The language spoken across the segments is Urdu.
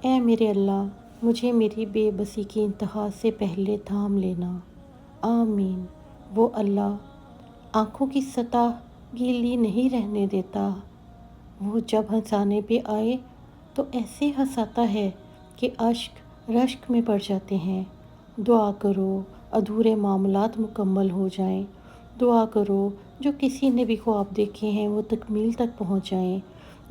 اے میرے اللہ، مجھے میری بے بسی کی انتہا سے پہلے تھام لینا۔ آمین۔ وہ اللہ آنکھوں کی سطح گیلی نہیں رہنے دیتا۔ وہ جب ہنسانے پہ آئے تو ایسے ہنساتا ہے کہ اشک رشک میں پڑ جاتے ہیں۔ دعا کرو ادھورے معاملات مکمل ہو جائیں۔ دعا کرو جو کسی نے بھی خواب دیکھے ہیں وہ تکمیل تک پہنچ جائیں۔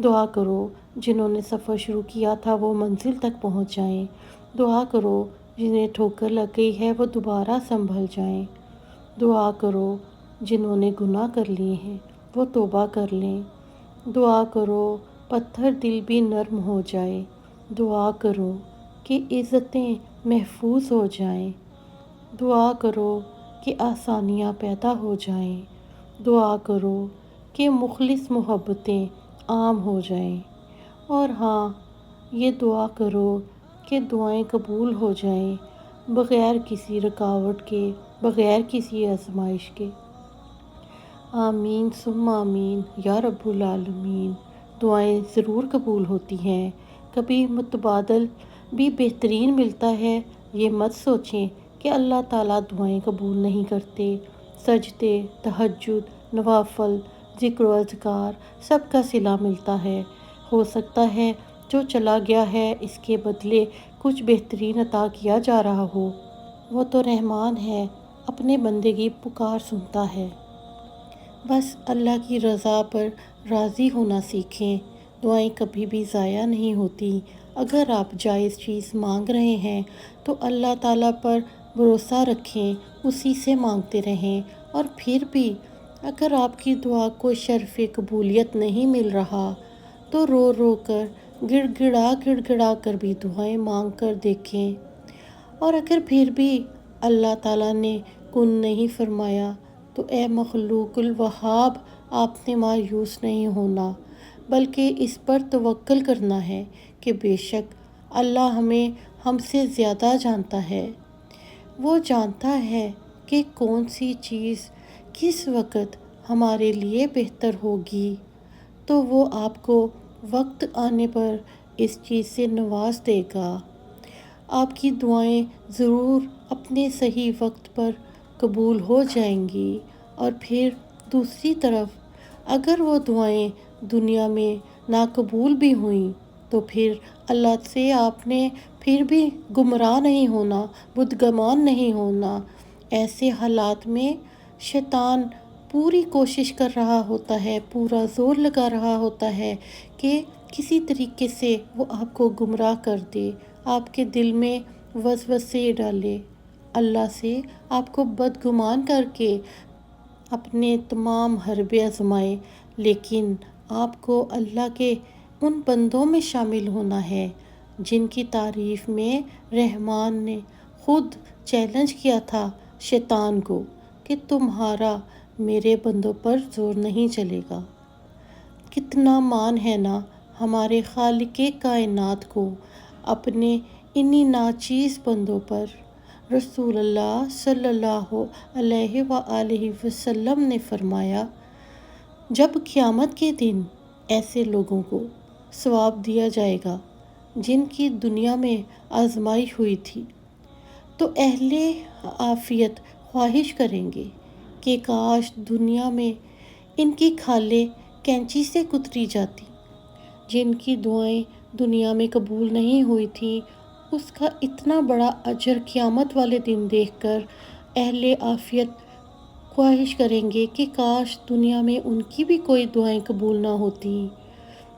دعا کرو جنہوں نے سفر شروع کیا تھا وہ منزل تک پہنچ جائیں۔ دعا کرو جنہیں ٹھوکر لگ گئی ہے وہ دوبارہ سنبھل جائیں۔ دعا کرو جنہوں نے گناہ کر لیے ہیں وہ توبہ کر لیں۔ دعا کرو پتھر دل بھی نرم ہو جائے۔ دعا کرو کہ عزتیں محفوظ ہو جائیں۔ دعا کرو کہ آسانیاں پیدا ہو جائیں۔ دعا کرو کہ مخلص محبتیں عام ہو جائیں۔ اور ہاں، یہ دعا کرو کہ دعائیں قبول ہو جائیں بغیر کسی رکاوٹ کے، بغیر کسی آزمائش کے۔ آمین ثم آمین یا رب العالمین۔ دعائیں ضرور قبول ہوتی ہیں، کبھی متبادل بھی بہترین ملتا ہے۔ یہ مت سوچیں کہ اللہ تعالیٰ دعائیں قبول نہیں کرتے۔ سجدے، تہجد، نوافل، ذکر و اذکار سب کا صلہ ملتا ہے۔ ہو سکتا ہے جو چلا گیا ہے اس کے بدلے کچھ بہترین عطا کیا جا رہا ہو۔ وہ تو رحمان ہے، اپنے بندے کی پکار سنتا ہے۔ بس اللہ کی رضا پر راضی ہونا سیکھیں۔ دعائیں کبھی بھی ضائع نہیں ہوتی۔ اگر آپ جائز چیز مانگ رہے ہیں تو اللہ تعالیٰ پر بھروسہ رکھیں، اسی سے مانگتے رہیں۔ اور پھر بھی اگر آپ کی دعا کو شرف قبولیت نہیں مل رہا تو رو رو کر، گڑ گڑا کر بھی دعائیں مانگ کر دیکھیں۔ اور اگر پھر بھی اللہ تعالیٰ نے کن نہیں فرمایا تو اے مخلوق الوہاب، آپ نے مایوس نہیں ہونا، بلکہ اس پر توکل کرنا ہے کہ بے شک اللہ ہم سے زیادہ جانتا ہے۔ وہ جانتا ہے کہ کون سی چیز کس وقت ہمارے لیے بہتر ہوگی، تو وہ آپ کو وقت آنے پر اس چیز سے نواز دے گا۔ آپ کی دعائیں ضرور اپنے صحیح وقت پر قبول ہو جائیں گی۔ اور پھر دوسری طرف اگر وہ دعائیں دنیا میں ناقبول بھی ہوئیں تو پھر اللہ سے آپ نے پھر بھی گمراہ نہیں ہونا، بدگمان نہیں ہونا۔ ایسے حالات میں شیطان پوری کوشش کر رہا ہوتا ہے، پورا زور لگا رہا ہوتا ہے کہ کسی طریقے سے وہ آپ کو گمراہ کر دے، آپ کے دل میں وسوسے ڈالے، اللہ سے آپ کو بدگمان کر کے اپنے تمام حربے آزمائے۔ لیکن آپ کو اللہ کے ان بندوں میں شامل ہونا ہے جن کی تعریف میں رحمان نے خود چیلنج کیا تھا شیطان کو کہ تمہارا میرے بندوں پر زور نہیں چلے گا۔ کتنا مان ہے نا ہمارے خالق کائنات کو اپنے انہی ناچیز بندوں پر۔ رسول اللہ صلی اللہ علیہ وآلہ وسلم نے فرمایا، جب قیامت کے دن ایسے لوگوں کو ثواب دیا جائے گا جن کی دنیا میں آزمائش ہوئی تھی تو اہل عافیت خواہش کریں گے کہ کاش دنیا میں ان کی کھالیں کینچی سے کتری جاتی۔ جن کی دعائیں دنیا میں قبول نہیں ہوئی تھیں اس کا اتنا بڑا اجر قیامت والے دن دیکھ کر اہل عافیت خواہش کریں گے کہ کاش دنیا میں ان کی بھی کوئی دعائیں قبول نہ ہوتیں۔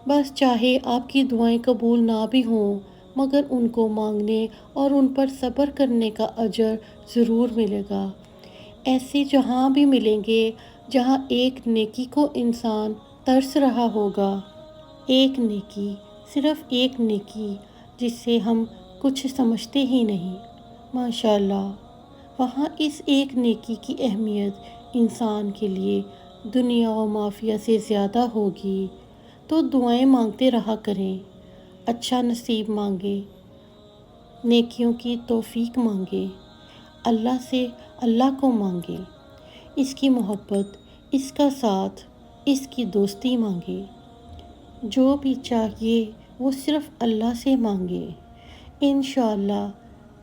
بس چاہے آپ کی دعائیں قبول نہ بھی ہوں مگر ان کو مانگنے اور ان پر صبر کرنے کا اجر ضرور ملے گا۔ ایسے جہاں بھی ملیں گے جہاں ایک نیکی کو انسان ترس رہا ہوگا، ایک نیکی، صرف ایک نیکی جس سے ہم کچھ سمجھتے ہی نہیں، ماشاءاللہ، وہاں اس ایک نیکی کی اہمیت انسان کے لیے دنیا و مافیہ سے زیادہ ہوگی۔ تو دعائیں مانگتے رہا کریں، اچھا نصیب مانگیں، نیکیوں کی توفیق مانگیں، اللہ سے اللہ کو مانگیں، اس کی محبت، اس کا ساتھ، اس کی دوستی مانگیں۔ جو بھی چاہیے وہ صرف اللہ سے مانگیں۔ انشاءاللہ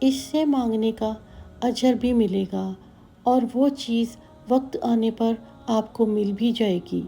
اس سے مانگنے کا اجر بھی ملے گا اور وہ چیز وقت آنے پر آپ کو مل بھی جائے گی۔